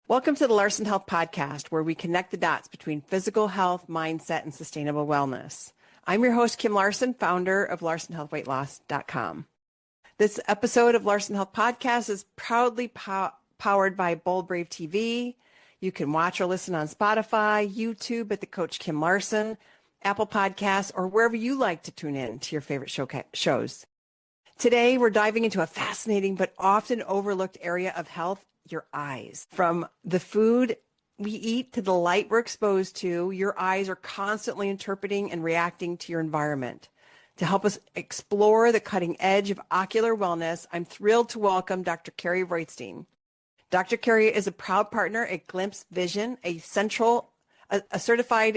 Welcome to the Larson Health Podcast, where we connect the dots between physical health, mindset, and sustainable wellness. I'm your host, Kim Larson, founder of LarsonHealthWeightLoss.com. This episode of Larson Health Podcast is proudly powered by Bold Brave TV. You can watch or listen on Spotify, YouTube at the Coach Kim Larson, Apple Podcasts, or wherever you like to tune in to your favorite shows. Today, we're diving into a fascinating but often overlooked area of health, your eyes. From the food we eat to the light we're exposed to, your eyes are constantly interpreting and reacting to your environment. To help us explore the cutting edge of ocular wellness, I'm thrilled to welcome Dr. Carrie Roistein. Dr. Carrie is a proud partner at Glimpse Vision, a certified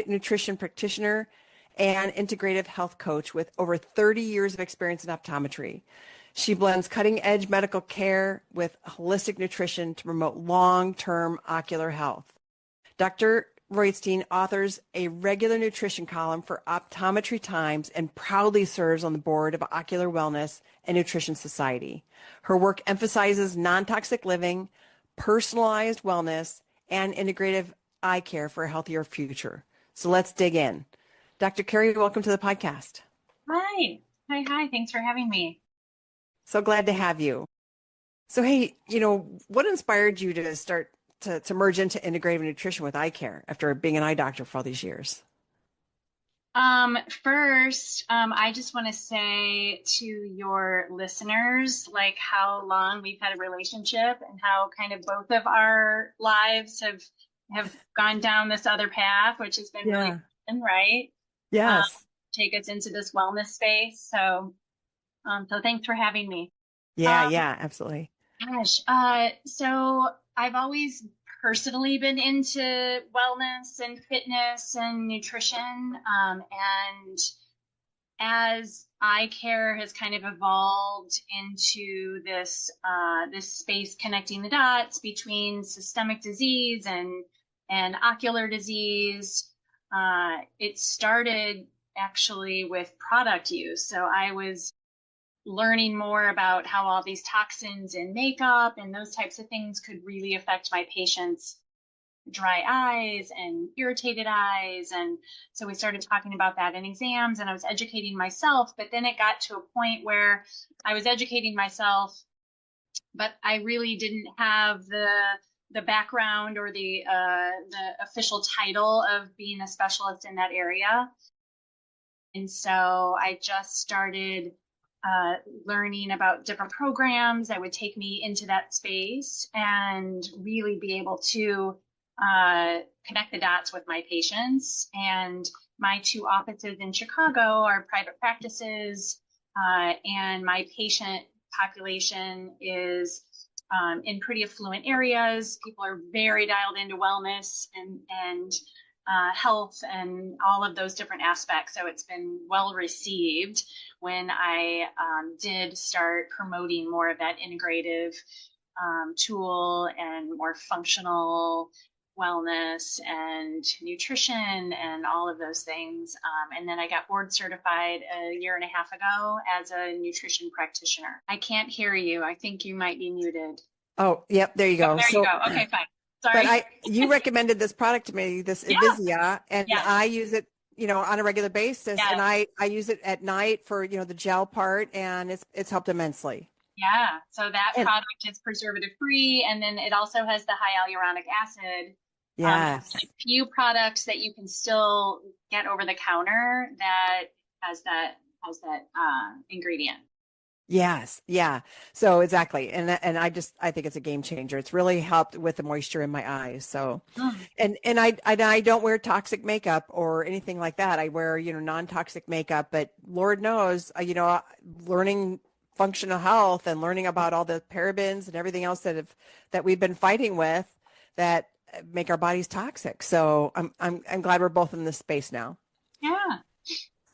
nutrition practitioner and integrative health coach with over 30 years of experience in optometry. She blends cutting-edge medical care with holistic nutrition to promote long-term ocular health. Dr. Roistein authors a regular nutrition column for Optometry Times and proudly serves on the board of Ocular Wellness and Nutrition Society. Her work emphasizes non-toxic living, personalized wellness, and integrative eye care for a healthier future. So let's dig in. Dr. Carrie, welcome to the podcast. Hi. Thanks for having me. So glad to have you. So, hey, what inspired you to start to merge into integrative nutrition with eye care after being an eye doctor for all these years? First, I just want to say to your listeners, like how long we've had a relationship and how kind of both of our lives have gone down this other path, which has been really fun, right? Yes. Take us into this wellness space. So thanks for having me. Yeah, absolutely. Gosh, so I've always personally been into wellness and fitness and nutrition. And as eye care has kind of evolved into this space connecting the dots between systemic disease and ocular disease, it started actually with product use. So I was learning more about how all these toxins in makeup and those types of things could really affect my patients' dry eyes and irritated eyes. And so we started talking about that in exams, and I was educating myself, but then it got to a point where I was educating myself, but I really didn't have the background or the official title of being a specialist in that area. And so I just started learning about different programs that would take me into that space and really be able to connect the dots with my patients. And my two offices in Chicago are private practices, and my patient population is in pretty affluent areas. People are very dialed into wellness and health and all of those different aspects. So it's been well received when I did start promoting more of that integrative tool and more functional wellness and nutrition and all of those things. And then I got board certified a year and a half ago as a nutrition practitioner. I can't hear you. I think you might be muted. Oh, yep. There you go. Oh, there you go. Okay, fine. Sorry. But you recommended this product to me, this Evisia, and I use it, on a regular basis. Yes. And I use it at night for, the gel part, and it's helped immensely. Yeah. So that product is preservative free. And then it also has the high hyaluronic acid. Yes. A few products that you can still get over the counter that has that ingredient. Yes. Yeah. So exactly. And I think it's a game changer. It's really helped with the moisture in my eyes. So, and I don't wear toxic makeup or anything like that. I wear, non-toxic makeup, but Lord knows, learning functional health and learning about all the parabens and everything else that we've been fighting with that make our bodies toxic. So I'm glad we're both in this space now. Yeah.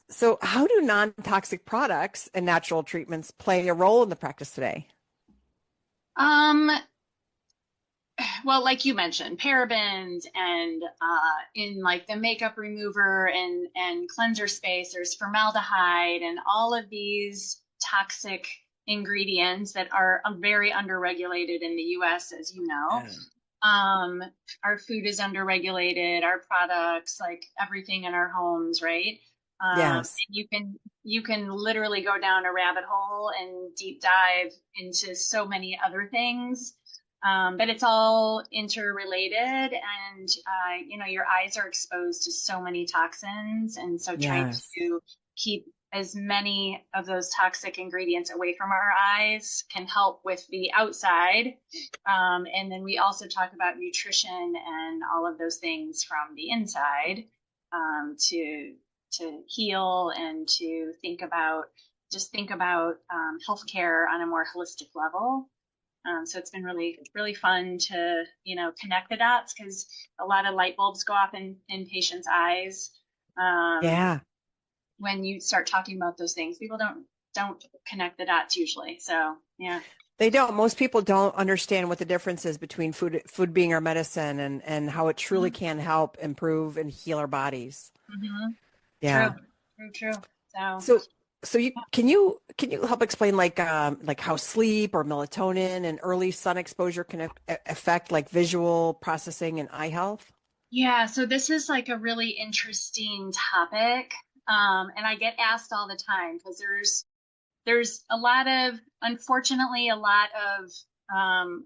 So how do non-toxic products and natural treatments play a role in the practice today? Well, like you mentioned, parabens and in like the makeup remover and cleanser space, there's formaldehyde and all of these toxic ingredients that are very underregulated in the US, as you know. Our food is underregulated, our products, like everything in our homes, right? Yes. You can literally go down a rabbit hole and deep dive into so many other things. But it's all interrelated, and your eyes are exposed to so many toxins, and so trying Yes. to keep as many of those toxic ingredients away from our eyes can help with the outside. And then we also talk about nutrition and all of those things from the inside, to heal and to think about healthcare on a more holistic level. So it's been really fun to, connect the dots, because a lot of light bulbs go off in patients' eyes. Yeah. When you start talking about those things, people don't connect the dots usually. So yeah. They don't. Most people don't understand what the difference is between food being our medicine, and how it truly can help improve and heal our bodies. Mm-hmm. Yeah. True. So can you help explain like how sleep or melatonin and early sun exposure can affect like visual processing and eye health? Yeah, so this is like a really interesting topic. And I get asked all the time, because there's unfortunately, a lot of,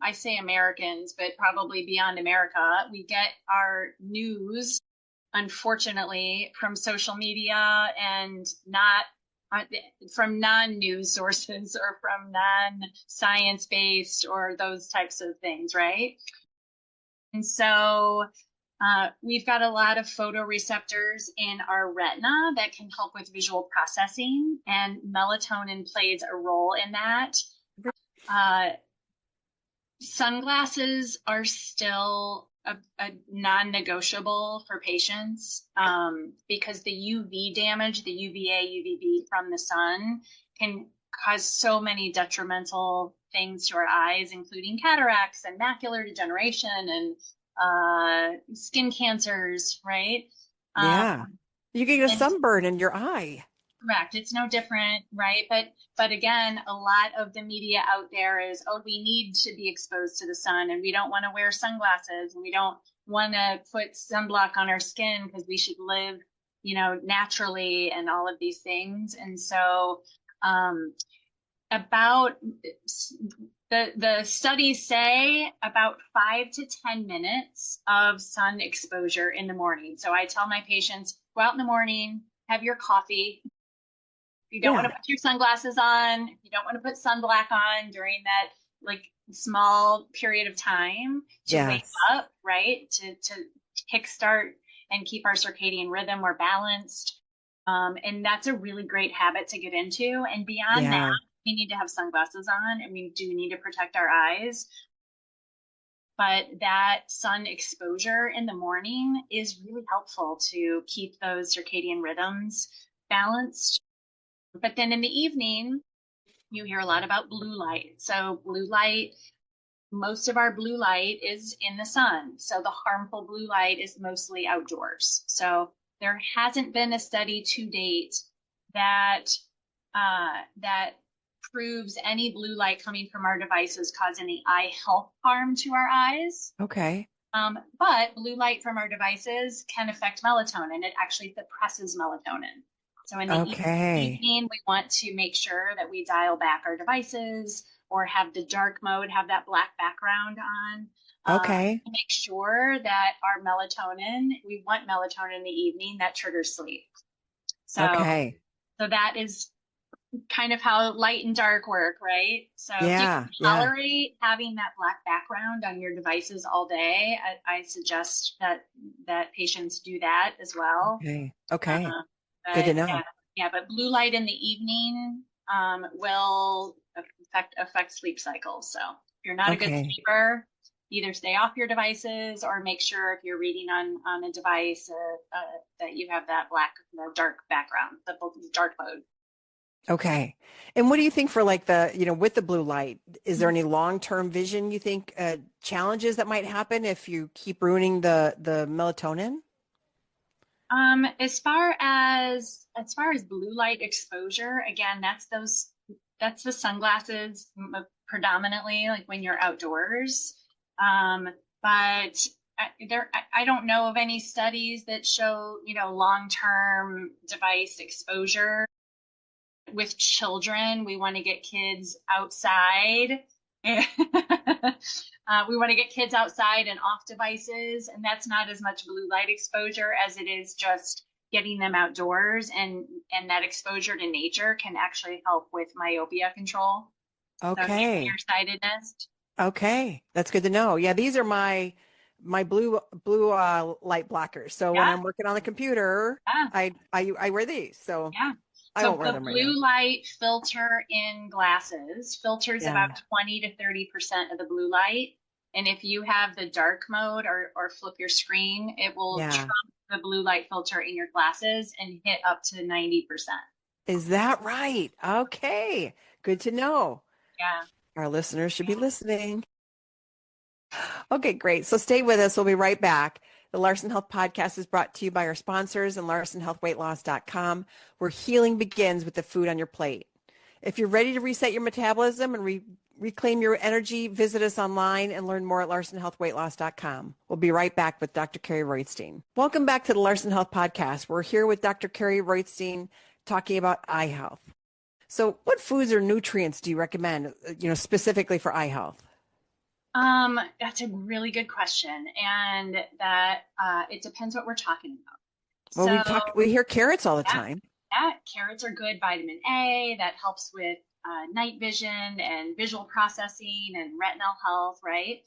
I say Americans, but probably beyond America, we get our news, unfortunately, from social media, and not from non-news sources, or from non-science based, or those types of things, right? And so we've got a lot of photoreceptors in our retina that can help with visual processing, and melatonin plays a role in that. Sunglasses are still a non-negotiable for patients, because the UV damage, the UVA, UVB from the sun, can cause so many detrimental things to our eyes, including cataracts and macular degeneration and skin cancers, right? Yeah. You can get a sunburn in your eye. Correct. It's no different, right? But again, a lot of the media out there is, oh, we need to be exposed to the sun, and we don't want to wear sunglasses, and we don't want to put sunblock on our skin, because we should live, naturally, and all of these things. And so, about the studies say about 5 to 10 minutes of sun exposure in the morning. So I tell my patients, go out in the morning, have your coffee. If you don't want to put your sunglasses on, if you don't want to put sunblock on during that like small period of time to wake up, right? To kickstart and keep our circadian rhythm more balanced. And that's a really great habit to get into. And beyond that, we need to have sunglasses on, and we do need to protect our eyes. But that sun exposure in the morning is really helpful to keep those circadian rhythms balanced. But then in the evening, you hear a lot about blue light. So blue light, most of our blue light is in the sun. So the harmful blue light is mostly outdoors. So there hasn't been a study to date that proves any blue light coming from our devices cause any eye health harm to our eyes. Okay. But blue light from our devices can affect melatonin. It actually suppresses melatonin. So in the evening, we want to make sure that we dial back our devices, or have the dark mode, have that black background on. To make sure that our melatonin, we want melatonin in the evening, that triggers sleep. So that is kind of how light and dark work, right? So if you can tolerate having that black background on your devices all day, I suggest that patients do that as well. Okay. Good to know. Yeah, but blue light in the evening will affect sleep cycles. So if you're not a good sleeper, either stay off your devices, or make sure if you're reading on a device that you have that dark background, the dark mode. Okay. And what do you think for like with the blue light, is there any long-term vision, you think, challenges that might happen if you keep ruining the melatonin? As far as blue light exposure, again, that's the sunglasses predominantly, like when you're outdoors. but I don't know of any studies that show, long-term device exposure with children. We want to get kids outside. We want to get kids outside and off devices, and that's not as much blue light exposure as it is just getting them outdoors, and that exposure to nature can actually help with myopia control. Okay. So nearsightedness. Okay. That's good to know. Yeah, these are my blue light blockers. So when I'm working on the computer, I wear these. So I won't wear them right now. Blue light filter in glasses filters about 20 to 30% of the blue light. And if you have the dark mode or flip your screen, it will trump the blue light filter in your glasses and hit up to 90%. Is that right? Okay. Good to know. Yeah. Our listeners should be listening. Okay, great. So stay with us. We'll be right back. The Larson Health Podcast is brought to you by our sponsors and LarsonHealthWeightLoss.com, where healing begins with the food on your plate. If you're ready to reset your metabolism and reclaim your energy, visit us online and learn more at LarsonHealthWeightLoss.com. We'll be right back with Dr. Carrie Roistein. Welcome back to the Larson Health Podcast. We're here with Dr. Carrie Roistein talking about eye health. So what foods or nutrients do you recommend, specifically for eye health? That's a really good question. And that, it depends what we're talking about. Well, we hear carrots all the time. Yeah, carrots are good. Vitamin A, that helps with night vision and visual processing and retinal health, right?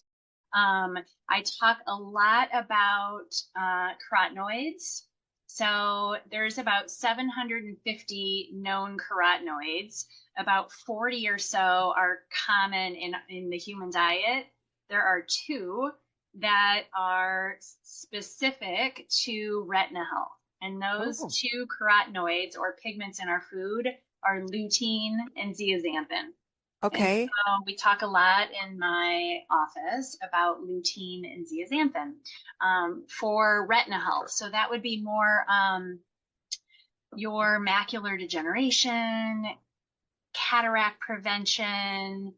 I talk a lot about carotenoids. So there's about 750 known carotenoids. About 40 or so are common in the human diet. There are 2 that are specific to retina health. And those 2 carotenoids or pigments in our food are lutein and zeaxanthin. Okay. And so we talk a lot in my office about lutein and zeaxanthin for retina health. So that would be more your macular degeneration, cataract prevention,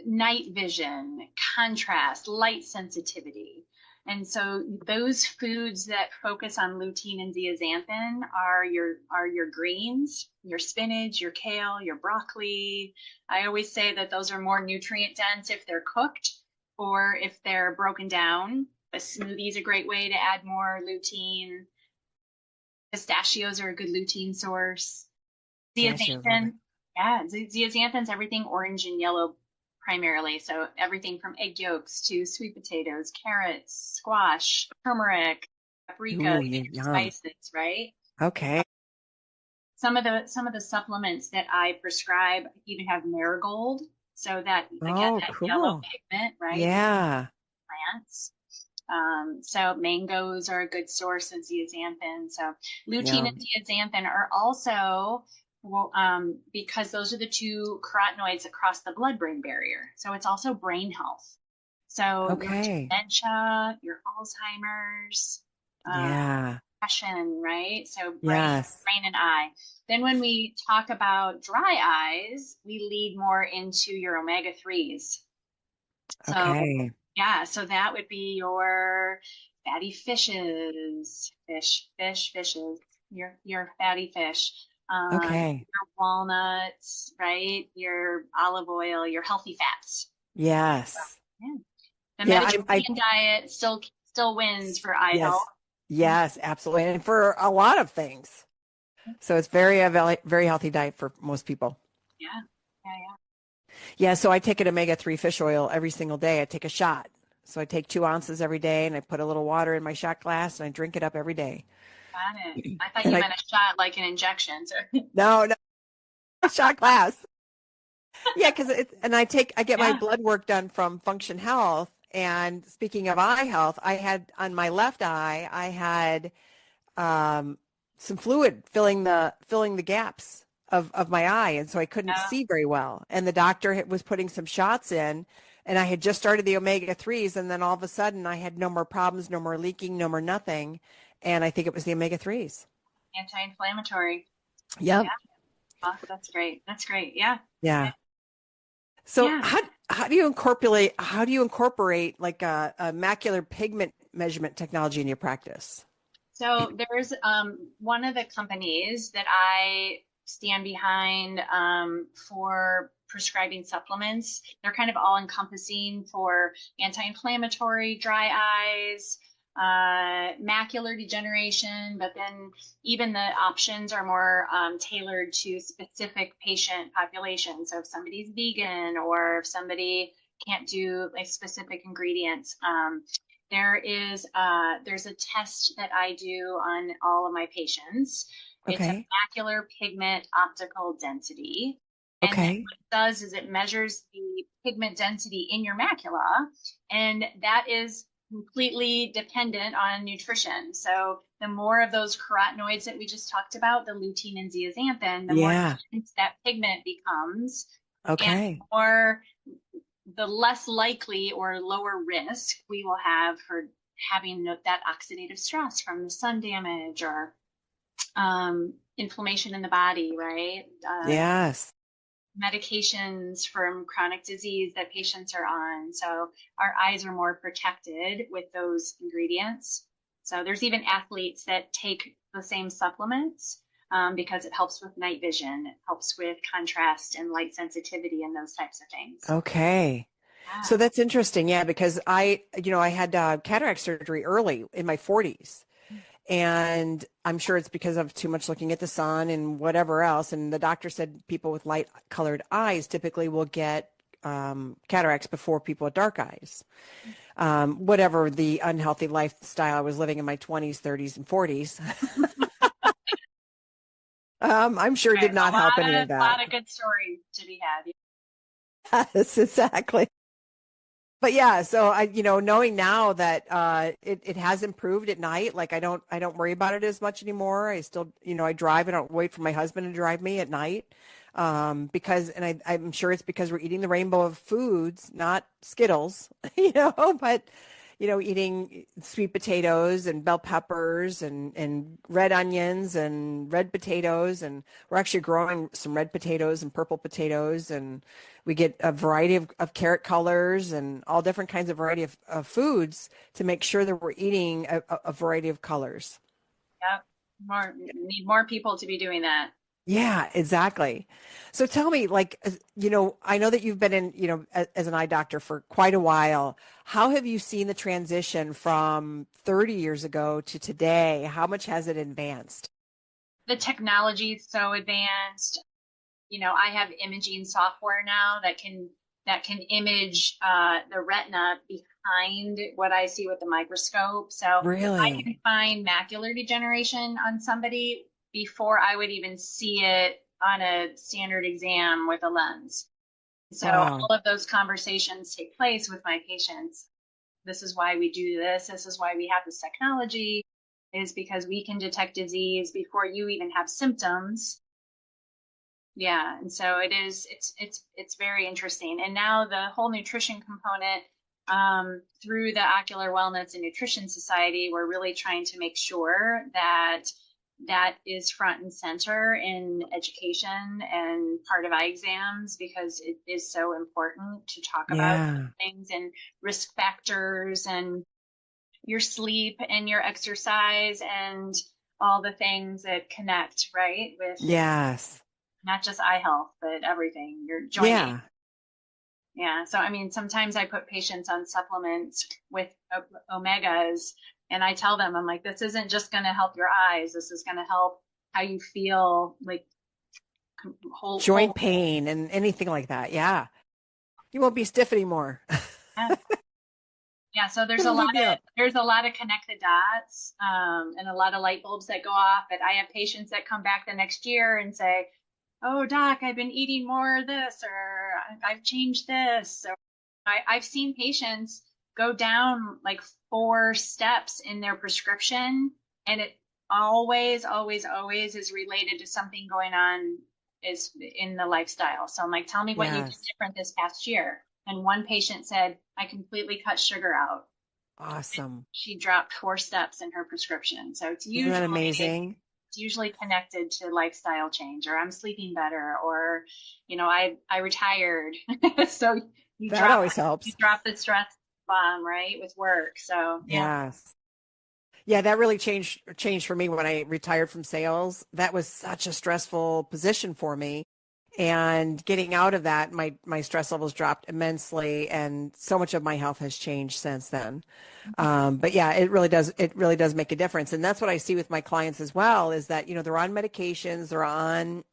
night vision, contrast, light sensitivity. And so those foods that focus on lutein and zeaxanthin are your greens, your spinach, your kale, your broccoli. I always say that those are more nutrient dense if they're cooked or if they're broken down. A smoothie is a great way to add more lutein. Pistachios are a good lutein source. Zeaxanthin, zeaxanthin's everything orange and yellow primarily. So everything from egg yolks to sweet potatoes, carrots, squash, turmeric, paprika, spices, right? Okay. Some of the supplements that I prescribe even have marigold, so that again that yellow pigment, right? Yeah. Plants. So mangoes are a good source of zeaxanthin. So lutein and zeaxanthin are also because those are the 2 carotenoids that cross the blood-brain barrier. So it's also brain health. So your dementia, your Alzheimer's, depression, right? So brain and eye. Then when we talk about dry eyes, we lead more into your omega-3s. So, so that would be your fatty fishes, your fatty fish. Your walnuts, right? Your olive oil, your healthy fats. Yes. The Mediterranean diet still wins for eye health. Yes, absolutely. And for a lot of things. So it's very healthy diet for most people. Yeah. So I take an omega-3 fish oil every single day. I take a shot. So I take 2 ounces every day and I put a little water in my shot glass and I drink it up every day. Got it. I thought you meant a shot like an injection. So. No, shot glass. Yeah, because I get my blood work done from Function Health. And speaking of eye health, I had on my left eye, I had some fluid filling the gaps of my eye, and so I couldn't see very well. And the doctor was putting some shots in, and I had just started the omega-3s, and then all of a sudden I had no more problems, no more leaking, no more nothing. And I think it was the omega-3s. Anti-inflammatory. Yep. Yeah. Oh, that's great. Yeah. Yeah. So how do you incorporate like a macular pigment measurement technology in your practice? So there's one of the companies that I stand behind for prescribing supplements. They're kind of all encompassing for anti-inflammatory, dry eyes, macular degeneration, but then even the options are more tailored to specific patient populations. So if somebody's vegan or if somebody can't do like specific ingredients, there's a test that I do on all of my patients. It's a Okay. macular pigment optical density. And then Okay. what it does is it measures the pigment density in your macula, and that is completely dependent on nutrition. So the more of those carotenoids that we just talked about, the lutein and zeaxanthin, the more Yeah. dense that pigment becomes, and Okay. the less likely or lower risk we will have for having that oxidative stress from the sun damage or inflammation in the body, right? Yes. Medications from chronic disease that patients are on. So our eyes are more protected with those ingredients. So there's even athletes that take the same supplements because it helps with night vision, it helps with contrast and light sensitivity and those types of things. Okay. So Yeah. that's interesting. Yeah, because I had cataract surgery early in my 40s. And I'm sure it's because of too much looking at the sun and whatever else. And the doctor said people with light colored eyes typically will get cataracts before people with dark eyes. Whatever the unhealthy lifestyle I was living in my 20s, 30s, and 40s, I'm sure Right. did not help any of A that. lot of good stories to be had. Yes, exactly. But yeah, so knowing now that it has improved at night, like I don't worry about it as much anymore. I still, I drive. I don't wait for my husband to drive me at night, because, and I'm sure it's because we're eating the rainbow of foods, not Skittles, but eating sweet potatoes and bell peppers and red onions and red potatoes, and we're actually growing some red potatoes and purple potatoes, and we get a variety of carrot colors and all different kinds of variety of foods to make sure that we're eating a variety of colors. Yep. Need more people to be doing that. Yeah, exactly. So tell me, like, I know that you've been in, as an eye doctor for quite a while. How have you seen the transition from 30 years ago to today? How much has it advanced? The technology is so advanced. I have imaging software now that can image the retina behind what I see with the microscope. So I Really? can find macular degeneration on somebody before I would even see it on a standard exam with a lens. So all Wow. of those conversations take place with my patients. This is why we do this. This is why we have this technology, is because we can detect disease before you even have symptoms. Yeah, and so it's very interesting. And now the whole nutrition component, through the Ocular Wellness and Nutrition Society, we're really trying to make sure that that is front and center in education and part of eye exams, because it is so important to talk about Yeah. things and risk factors and your sleep and your exercise and all the things that connect, right, with Yes. not just eye health, but everything, your joint. Yeah. Yeah. So, I mean, sometimes I put patients on supplements with omegas, and I tell them, I'm like, this isn't just going to help your eyes. This is going to help how you feel, like Joint whole. pain and anything like that. Yeah. You won't be stiff anymore. Yeah. Yeah. So It'll leave you up. there's a lot of connected dots, and a lot of light bulbs that go off. But I have patients that come back the next year and say, oh, doc, I've been eating more of this, or I've changed this. So I've seen patients go down like 4 steps in their prescription, and it always, always, always is related to something going on is in the lifestyle. So I'm like, tell me what you did Yes. different this past year. And one patient said, I completely cut sugar out. Awesome. She dropped 4 steps in her prescription. So Isn't that amazing? it's usually connected to lifestyle change, or I'm sleeping better, or I retired. So That always you helps. drop the stress bomb, right, with work. So yeah. Yes. Yeah, that really changed for me when I retired from sales. That was such a stressful position for me. And getting out of that, my stress levels dropped immensely, and so much of my health has changed since then. But yeah, it really does make a difference. And that's what I see with my clients as well, is that, they're on medications, they're on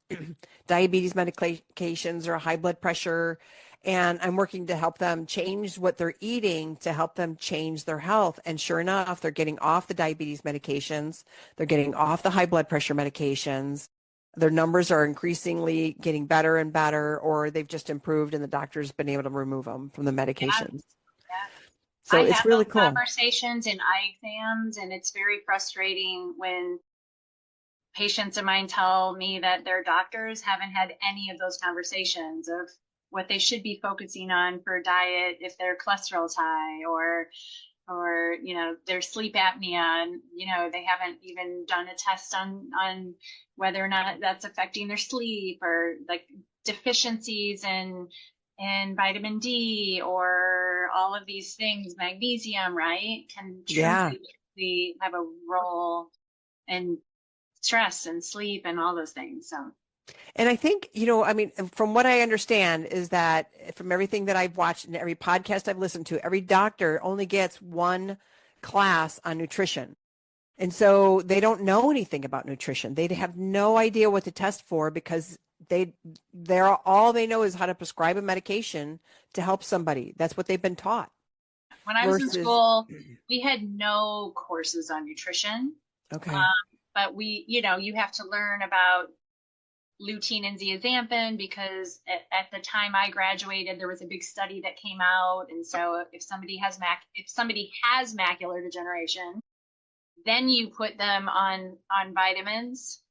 diabetes medications or high blood pressure. And I'm working to help them change what they're eating to help them change their health. And sure enough, they're getting off the diabetes medications. They're getting off the high blood pressure medications. Their numbers are increasingly getting better and better, or they've just improved and the doctor's been able to remove them from the Yeah. medications. Yeah. So I it's have really those cool. conversations in eye exams, and it's very frustrating when patients of mine tell me that their doctors haven't had any of those conversations of what they should be focusing on for diet if their cholesterol's high, or their sleep apnea, and they haven't even done a test on whether or not that's affecting their sleep, or like deficiencies in vitamin D, or all of these things, magnesium, right, can Yeah. truly have a role in stress and sleep and all those things. So And I think, I mean, from what I understand is that from everything that I've watched and every podcast I've listened to, every doctor only gets one class on nutrition. And so they don't know anything about nutrition. They have no idea what to test for, because all they know is how to prescribe a medication to help somebody. That's what they've been taught. when I was in Versus, school, we had no courses on nutrition. okay. But you have to learn about lutein and zeaxanthin, because at the time I graduated, there was a big study that came out. And so if somebody has macular degeneration, then you put them on vitamins.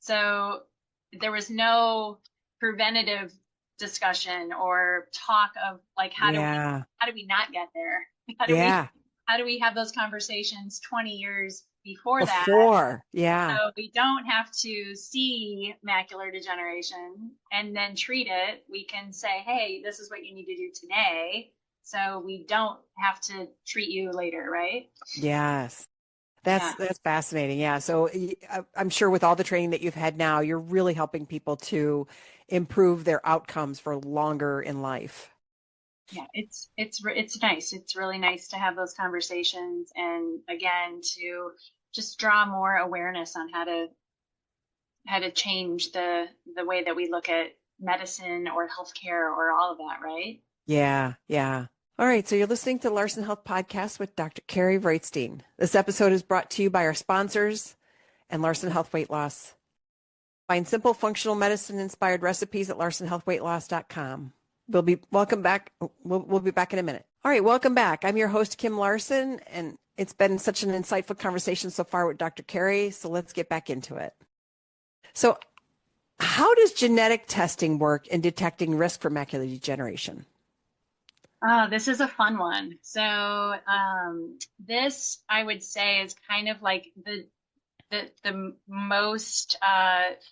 So there was no preventative discussion or talk of like, how do we not get there? Yeah. How do we have those conversations 20 years before that? Before. Yeah. So we don't have to see macular degeneration and then treat it. We can say, hey, this is what you need to do today, so we don't have to treat you later, right? Yes. That's fascinating. Yeah. So I'm sure with all the training that you've had now, you're really helping people to improve their outcomes for longer in life. Yeah, it's nice. It's really nice to have those conversations, and again, to just draw more awareness on how to change the way that we look at medicine or healthcare or all of that, right? Yeah. Yeah. All right. So you're listening to Larson Health Podcast with Dr. Carrie Roistein. This episode is brought to you by our sponsors and Larson Health Weight Loss. Find simple functional medicine inspired recipes at larsonhealthweightloss.com. We'll be back in a minute. All right, welcome back. I'm your host, Kim Larson, and it's been such an insightful conversation so far with Dr. Carrie, so let's get back into it. So how does genetic testing work in detecting risk for macular degeneration? Oh, this is a fun one. So this, I would say, is kind of like the most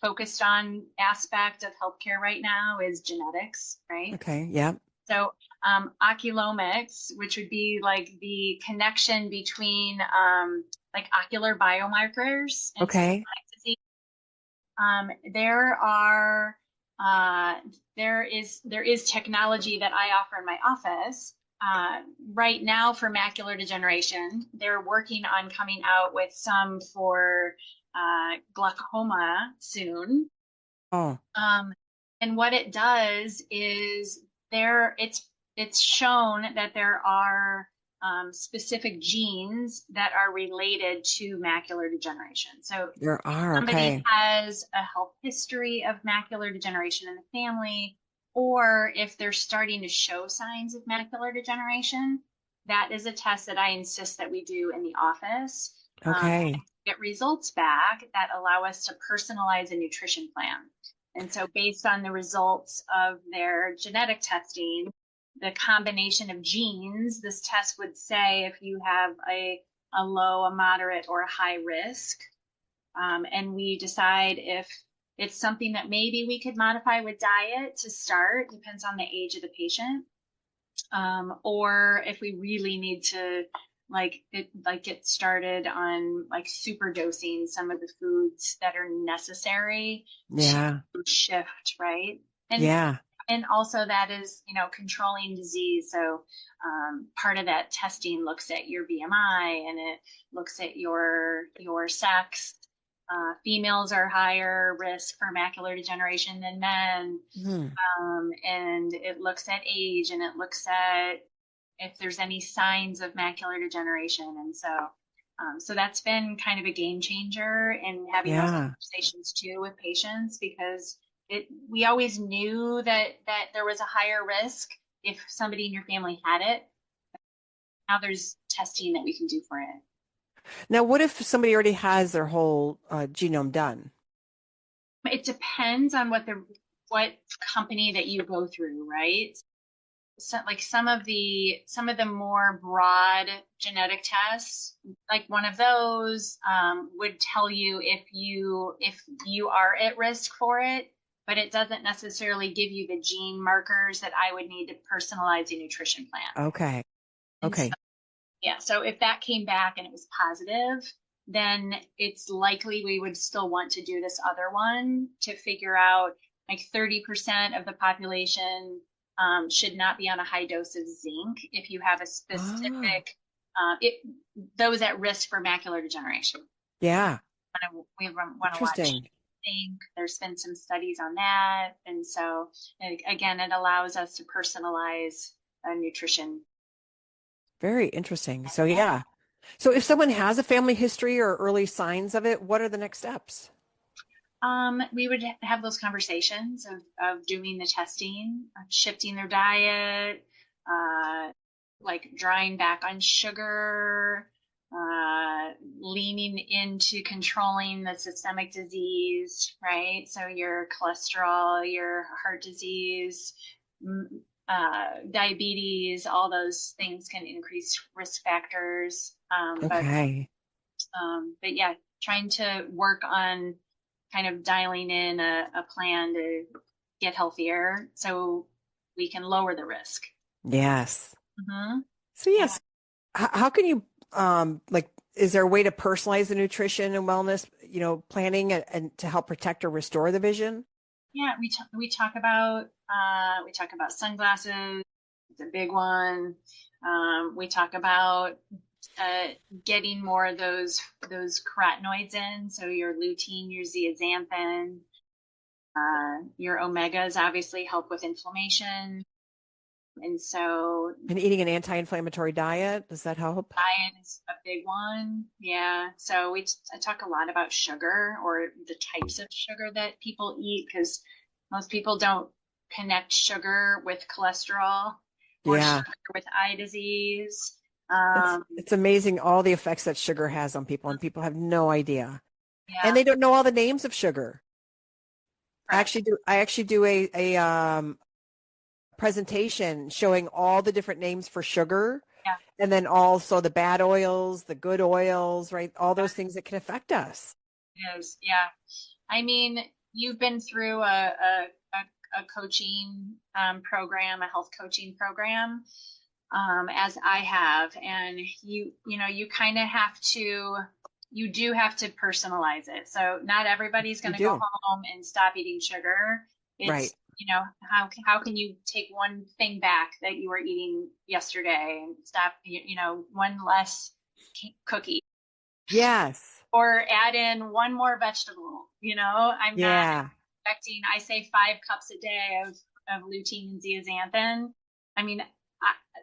focused on aspect of healthcare right now is genetics, right? Okay, yeah. So oculomics, which would be like the connection between like ocular biomarkers and Okay. disease. There is technology that I offer in my office right now for macular degeneration. They're working on coming out with some for glaucoma soon. Oh. And what it does is it's shown that there are specific genes that are related to macular degeneration. So There are, somebody okay. has a health history of macular degeneration in the family, or if they're starting to show signs of macular degeneration, that is a test that I insist that we do in the office. Okay. Get results back that allow us to personalize a nutrition plan. And so based on the results of their genetic testing, the combination of genes, this test would say if you have a low, a moderate, or a high risk. And we decide if it's something that maybe we could modify with diet to start, depends on the age of the patient. Or if we really need to get started on like super dosing some of the foods that are necessary Yeah. to shift, right? And Yeah. and also that is, controlling disease. So part of that testing looks at your BMI, and it looks at your sex. Females are higher risk for macular degeneration than men. Hmm. And it looks at age, and it looks at if there's any signs of macular degeneration. And so that's been kind of a game changer in having those Yeah. conversations too with patients, because we always knew that there was a higher risk if somebody in your family had it. Now there's testing that we can do for it. Now, what if somebody already has their whole genome done? It depends on what company that you go through, right? So like some of the more broad genetic tests, like one of those would tell you if you are at risk for it, but it doesn't necessarily give you the gene markers that I would need to personalize a nutrition plan. Okay. Okay. So if that came back and it was positive, then it's likely we would still want to do this other one to figure out like 30% of the population should not be on a high dose of zinc if you have a specific, those at risk for macular degeneration. Yeah. We want to watch zinc. There's been some studies on that. And so, again, it allows us to personalize nutrition. Very interesting. So, yeah. So if someone has a family history or early signs of it, what are the next steps? We would have those conversations of doing the testing, shifting their diet, like drawing back on sugar, leaning into controlling the systemic disease, right? So your cholesterol, your heart disease, diabetes, all those things can increase risk factors. Okay. But yeah, trying to work on kind of dialing in a plan to get healthier so we can lower the risk. Yes. Mm-hmm. So yes, how can you is there a way to personalize the nutrition and wellness, planning and to help protect or restore the vision? Yeah, we talk about sunglasses. It's a big one. We talk about getting more of those carotenoids in. So your lutein, your zeaxanthin, your omegas obviously help with inflammation. And eating an anti-inflammatory diet, does that help? Diet is a big one. Yeah. So I talk a lot about sugar, or the types of sugar that people eat, because most people don't connect sugar with cholesterol or sugar with eye disease. It's amazing all the effects that sugar has on people, and people have no idea. Yeah. And they don't know all the names of sugar. Correct. I actually do a presentation showing all the different names for sugar. Yeah. And then also the bad oils, the good oils, right? All those things that can affect us. Yes. Yeah. I mean, you've been through a coaching program, a health coaching program, as I have, and you kind of you do have to personalize it. So not everybody's going to go home and stop eating sugar. It's, right. How can you take one thing back that you were eating yesterday and stop, one less cookie? Yes. Or add in one more vegetable, I'm not expecting, I say 5 cups a day of lutein and zeaxanthin. I mean,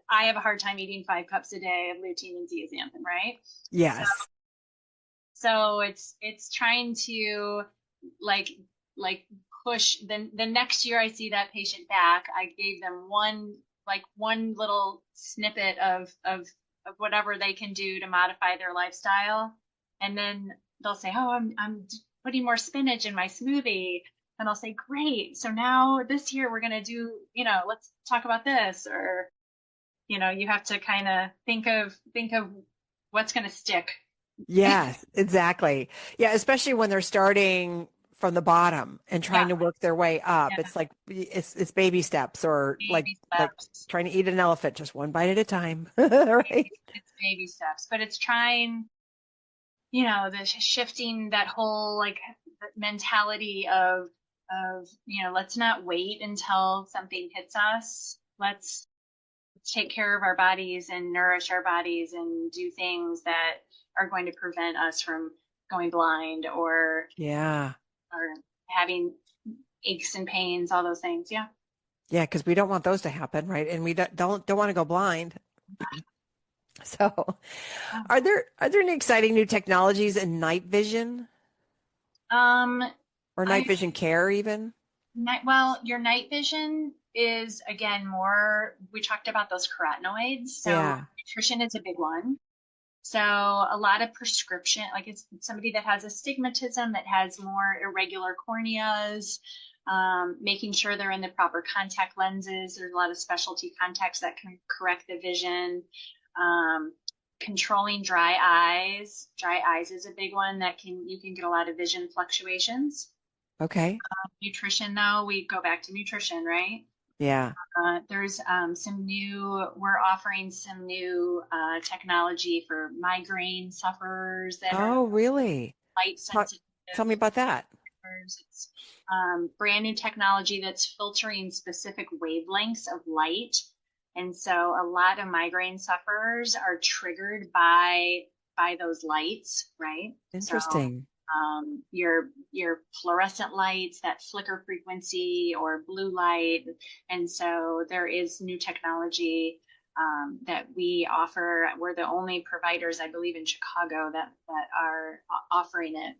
I have a hard time eating 5 cups a day of lutein and zeaxanthin, right? Yes. So it's trying to like push. Then the next year I see that patient back, I gave them one little snippet of whatever they can do to modify their lifestyle, and then they'll say, "Oh, I'm putting more spinach in my smoothie," and I'll say, "Great! So now this year we're gonna do, let's talk about this," or you have to kind of think of what's gonna stick. Yes, exactly. Yeah, especially when they're starting from the bottom and trying to work their way up. Yeah. It's like, it's baby steps, or Baby like steps. trying to eat an elephant, just one bite at a time. Right. It's baby steps, but it's trying, the shifting that whole like mentality of, let's not wait until something hits us. Let's take care of our bodies and nourish our bodies and do things that are going to prevent us from going blind or having aches and pains, all those things. Yeah. Yeah. Cause we don't want those to happen. Right. And we don't want to go blind. So are there any exciting new technologies in night vision? Or night vision care even? Your night vision is, again, more, we talked about those carotenoids. So nutrition is a big one. So a lot of prescription, like it's somebody that has astigmatism, that has more irregular corneas, making sure they're in the proper contact lenses. There's a lot of specialty contacts that can correct the vision. Controlling dry eyes. Dry eyes is a big one that you can get a lot of vision fluctuations. Okay. Nutrition, though, we go back to nutrition, right? Yeah. There's we're offering some new technology for migraine sufferers that are really? light sensitive. Tell me about that. It's brand new technology that's filtering specific wavelengths of light. And so a lot of migraine sufferers are triggered by those lights, right? Interesting. So, your fluorescent lights, that flicker frequency, or blue light. And so there is new technology that we offer. We're the only providers, I believe, in Chicago that are offering it.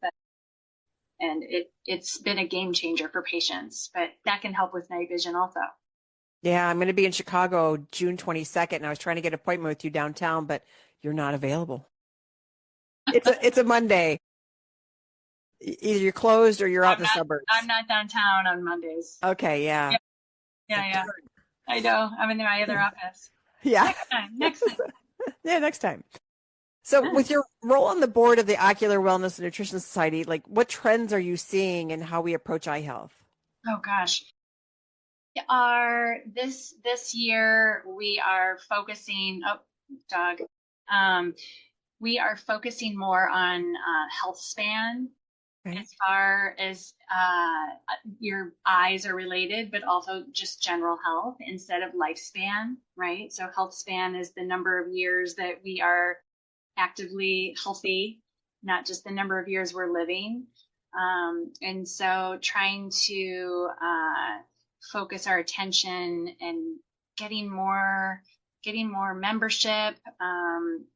And it's been a game changer for patients, but that can help with night vision also. Yeah, I'm going to be in Chicago June 22nd, and I was trying to get an appointment with you downtown, but you're not available. It's a Monday. Either you're closed or you're out in the suburbs. I'm not downtown on Mondays. Okay, yeah. Yeah. I know. I'm in my other office. Yeah. Next time. Yeah, next time. So with your role on the board of the Ocular Wellness and Nutrition Society, like what trends are you seeing in how we approach eye health? Oh, gosh. This year we are focusing, we are focusing more on health span. Okay. As far as your eyes are related, but also just general health instead of lifespan, right? So health span is the number of years that we are actively healthy, not just the number of years we're living. And so trying to focus our attention and getting more membership.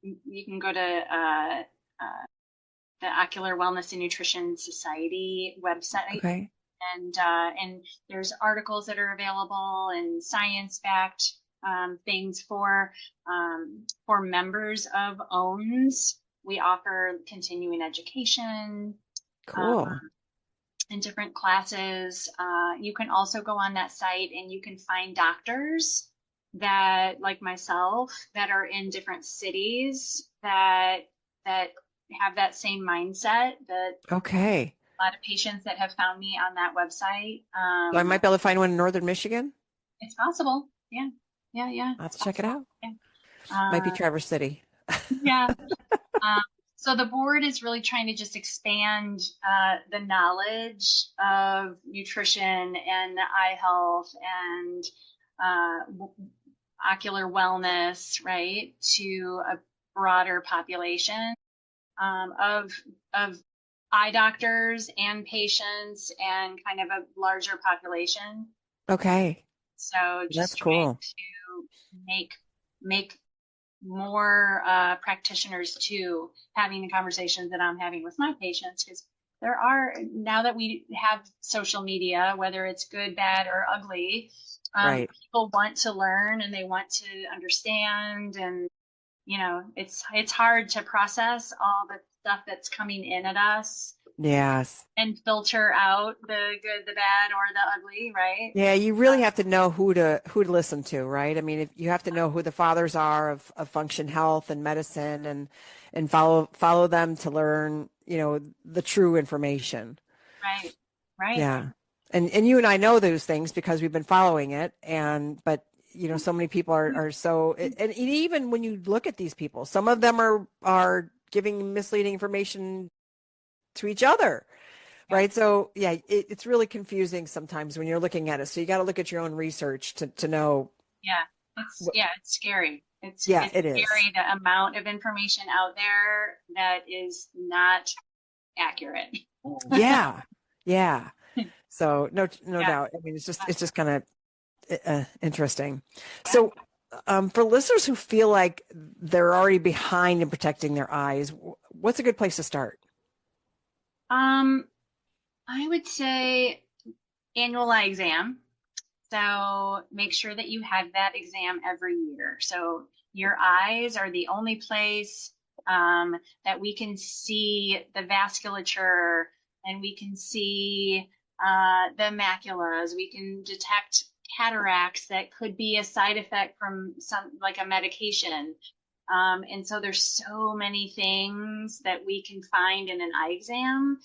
You can go to the Ocular Wellness and Nutrition Society website. Okay. And there's articles that are available and science-backed things for members of OWNs. We offer continuing education. Cool. In different classes. You can also go on that site and you can find doctors that, like myself, that are in different cities that have that same mindset. Okay. A lot of patients that have found me on that website. So I might be able to find one in Northern Michigan? It's possible. Yeah. I'll have to check it out. Yeah. Might be Traverse City. Yeah. So the board is really trying to just expand the knowledge of nutrition and eye health and ocular wellness, right, to a broader population of eye doctors and patients and kind of a larger population. Okay. So just that's cool. To make more practitioners too having the conversations that I'm having with my patients, because there are, now that we have social media, whether it's good, bad, or ugly, right. People want to learn and they want to understand, and it's hard to process all the stuff that's coming in at us. Yes. And filter out the good, the bad, or the ugly, right? Yeah, you really have to know who to listen to, right? I mean, if you have to know who the fathers are of Function Health and medicine, and follow them to learn, the true information. Right. Right. Yeah. And you and I know those things because we've been following it. But so many people are so, and even when you look at these people, some of them are giving misleading information to each other. Yeah. Right. So yeah, it's really confusing sometimes when you're looking at it. So you got to look at your own research to know. Yeah. It's scary. It's It is. scary, the amount of information out there that is not accurate. Yeah. Yeah. So no Yeah. doubt. I mean, it's just kind of interesting. Yeah. So, for listeners who feel like they're already behind in protecting their eyes, what's a good place to start? I would say annual eye exam. So make sure that you have that exam every year. So your eyes are the only place that we can see the vasculature, and we can see the maculas. We can detect cataracts that could be a side effect from like a medication. And so there's so many things that we can find in an eye exam.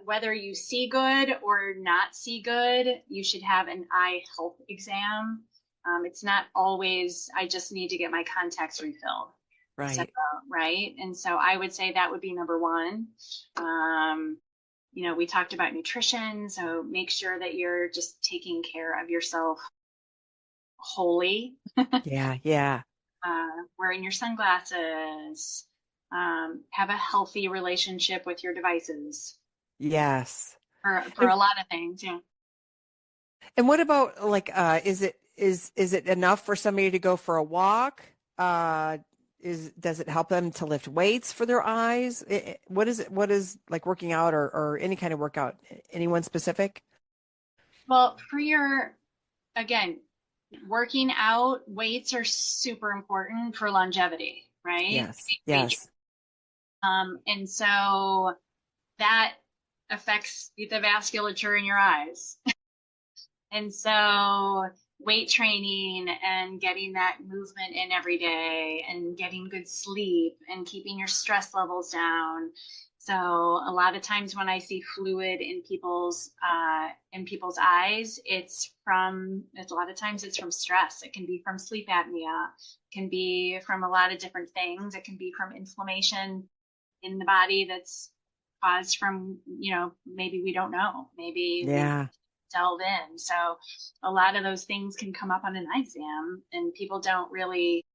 Whether you see good or not see good, you should have an eye health exam. It's not always, I just need to get my contacts refilled. Right. So, right. And so I would say that would be number one. We talked about nutrition, so make sure that you're just taking care of yourself wholly. Yeah. Yeah. Wearing your sunglasses, have a healthy relationship with your devices. Yes. For a lot of things, yeah. And what about like, is it enough for somebody to go for a walk? Does it help them to lift weights for their eyes? What is like working out or any kind of workout? Anyone specific? Well, again, working out, weights are super important for longevity, right? Yes. And so that affects the vasculature in your eyes. And so weight training and getting that movement in every day and getting good sleep and keeping your stress levels down. So a lot of times when I see fluid in people's eyes, a lot of times it's from stress. It can be from sleep apnea. It can be from a lot of different things. It can be from inflammation in the body that's caused from, maybe we don't know. Maybe delve in. So a lot of those things can come up on an eye exam, and people don't really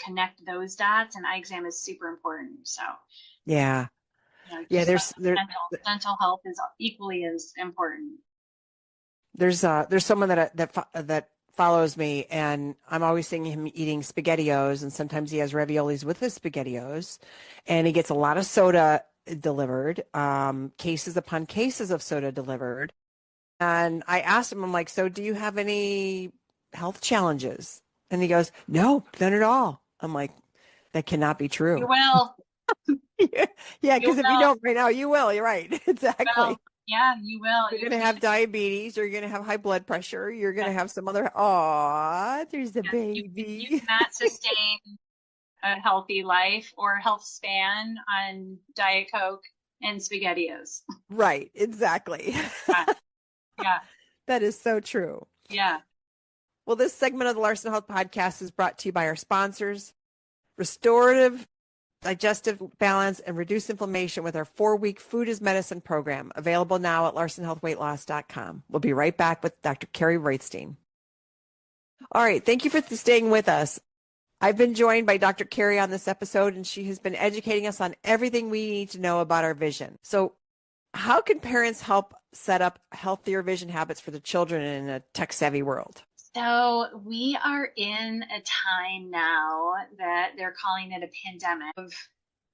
connect those dots, and eye exam is super important. So dental health is equally as important. There's someone that follows me, and I'm always seeing him eating SpaghettiOs, and sometimes he has raviolis with his SpaghettiOs, and he gets a lot of soda delivered, cases upon cases of soda delivered. And I asked him, I'm like, so do you have any health challenges? And he goes, no, none at all. I'm like, that cannot be true. You will. Yeah, because if you don't right now, you will. You're right. Exactly. Well, yeah, you will. You're going to have diabetes. You're going to have high blood pressure. You're going to have some other, there's the baby. You cannot sustain a healthy life or health span on Diet Coke and SpaghettiOs. Right. Exactly. Yeah. That is so true. Yeah. Well, this segment of the Larson Health Podcast is brought to you by our sponsors, Restorative Digestive Balance and Reduce Inflammation with our 4-week Food is Medicine program, available now at larsonhealthweightloss.com. We'll be right back with Dr. Carrie Roistein. All right. Thank you for staying with us. I've been joined by Dr. Carrie on this episode, and she has been educating us on everything we need to know about our vision. So how can parents help set up healthier vision habits for the children in a tech-savvy world? So we are in a time now that they're calling it a pandemic of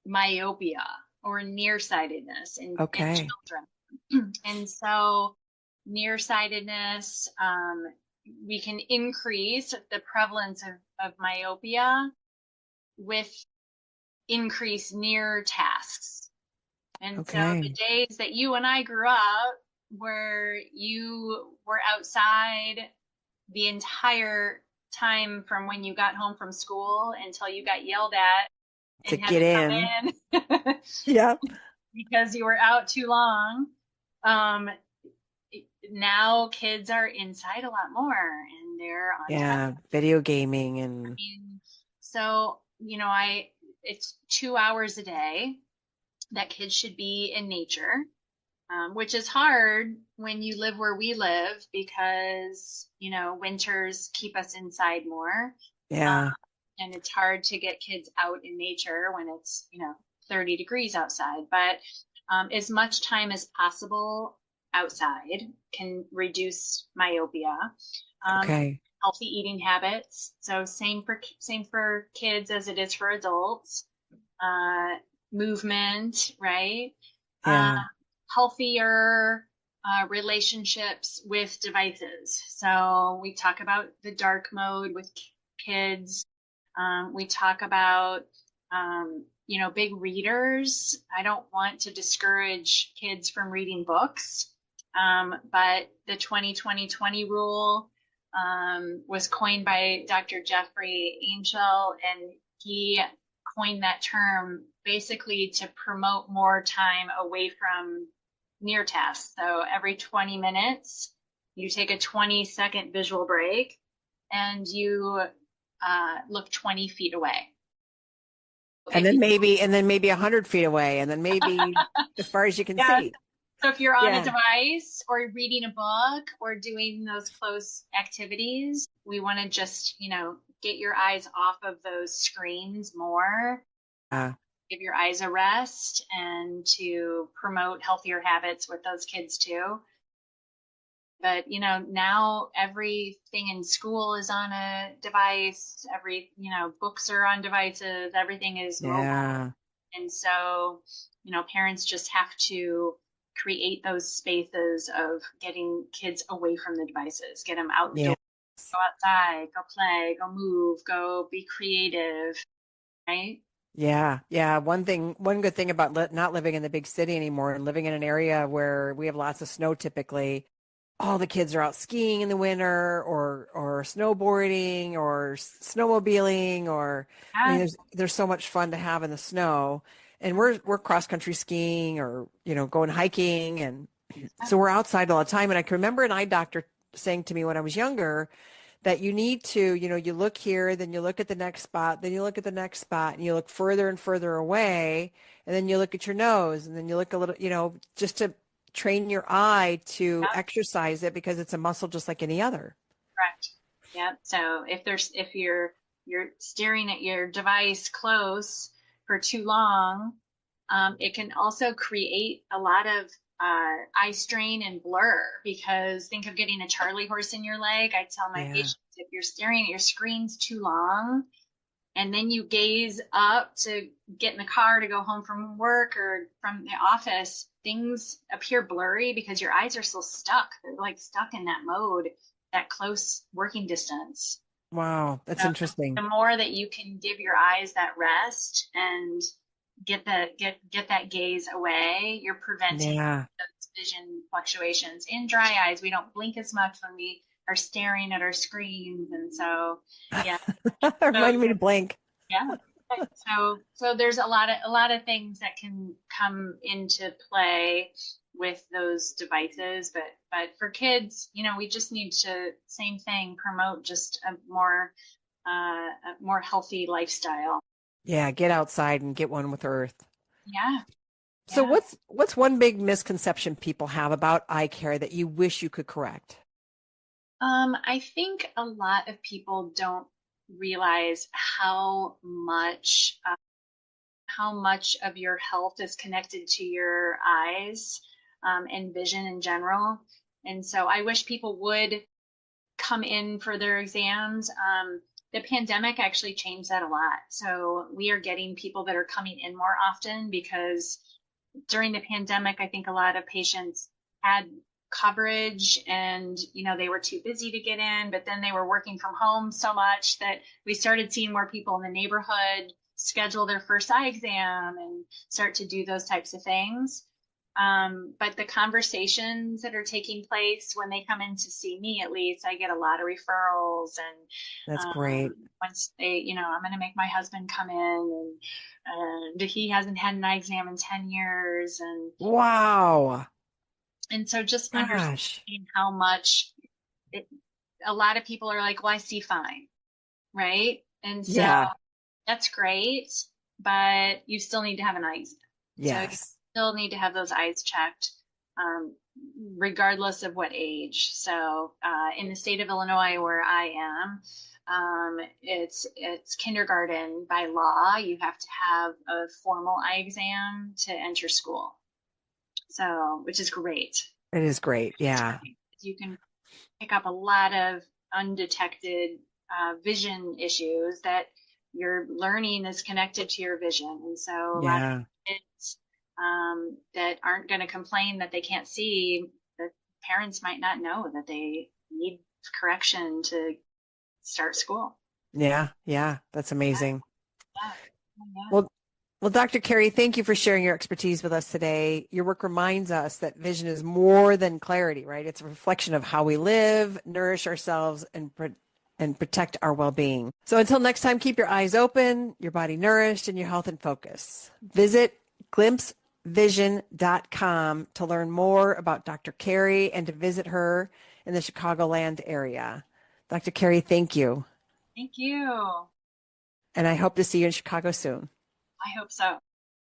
myopia or nearsightedness in children. And so nearsightedness, we can increase the prevalence of myopia with increased near tasks. And so the days that you and I grew up where you were outside the entire time from when you got home from school until you got yelled at and to get in. Yeah. Because you were out too long. now kids are inside a lot more and they're on Yeah, video gaming and television. So, it's 2 hours a day that kids should be in nature, which is hard when you live where we live because, winters keep us inside more. yeah, And it's hard to get kids out in nature when it's, 30 degrees outside. But as much time as possible outside can reduce myopia. okay, Healthy eating habits. So same for kids as it is for adults. Movement, right? Uh, yeah, Healthier relationships with devices. So we talk about the dark mode with kids. We talk about, big readers. I don't want to discourage kids from reading books, but the 20-20-20 rule was coined by Dr. Jeffrey Angel, and he coined that term basically to promote more time away from near tasks. So every 20 minutes, you take a 20-second visual break and you look 20 feet away. and then maybe 100 feet away, and then maybe as far as you can Yeah. see. So if you're on Yeah. a device or reading a book or doing those close activities, we want to just, get your eyes off of those screens more, give your eyes a rest, and to promote healthier habits with those kids too. But, now everything in school is on a device, books are on devices, everything is mobile. Yeah. And so, parents just have to create those spaces of getting kids away from the devices, get them outdoors, go outside, go play, go move, go be creative, right? Yeah. Yeah. One good thing about not living in the big city anymore and living in an area where we have lots of snow typically, all the kids are out skiing in the winter or snowboarding or snowmobiling I mean, there's so much fun to have in the snow, and we're cross country skiing or, going hiking. And so we're outside all the time. And I can remember an eye doctor saying to me when I was younger that you need to, you look here, then you look at the next spot, then you look at the next spot, and you look further and further away, and then you look at your nose, and then you look a little, just to train your eye to exercise it because it's a muscle just like any other. Correct. Yeah. So if you're staring at your device close for too long, it can also create a lot of eye strain and blur, because think of getting a Charlie horse in your leg. I tell my patients, if you're staring at your screens too long and then you gaze up to get in the car to go home from work or from the office, things appear blurry because your eyes are still stuck. They're like stuck in that mode, that close working distance. Wow, that's interesting. The more that you can give your eyes that rest and get that gaze away, you're preventing those vision fluctuations. In dry eyes, we don't blink as much when we are staring at our screens, and so remind me to blink. Yeah. So there's a lot of things that can come into play with those devices, but for kids, we just need to, same thing, promote just a more healthy lifestyle. Yeah, get outside and get one with Earth. Yeah. So what's one big misconception people have about eye care that you wish you could correct? I think a lot of people don't realize how much of your health is connected to your eyes, and vision in general. And so I wish people would come in for their exams. The pandemic actually changed that a lot. So we are getting people that are coming in more often because during the pandemic, I think a lot of patients had coverage and, they were too busy to get in, but then they were working from home so much that we started seeing more people in the neighborhood schedule their first eye exam and start to do those types of things. But the conversations that are taking place when they come in to see me, at least, I get a lot of referrals, and that's great. Once they, I'm going to make my husband come in, and he hasn't had an eye exam in 10 years. And wow. And so just Gosh. understanding how much a lot of people are like, well, I see fine, right? And so Yeah. that's great, but you still need to have an eye exam. So you Yes. still need to have those eyes checked, um, regardless of what age. So in the state of Illinois, where I am, it's kindergarten by law. You have to have a formal eye exam to enter school. So, which is great. It is great. Yeah. You can pick up a lot of undetected vision issues that your learning is connected to your vision. And so a lot of Yeah. kids that aren't going to complain that they can't see, the parents might not know that they need correction to start school. Yeah. Yeah. That's amazing. Yeah. Yeah. Well, well, Dr. Carrie, thank you for sharing your expertise with us today. Your work reminds us that vision is more than clarity, right? It's a reflection of how we live, nourish ourselves, and protect our well-being. So until next time, keep your eyes open, your body nourished, and your health in focus. Visit glimpsevision.com to learn more about Dr. Carrie and to visit her in the Chicagoland area. Dr. Carrie, thank you. Thank you. And I hope to see you in Chicago soon. I hope so.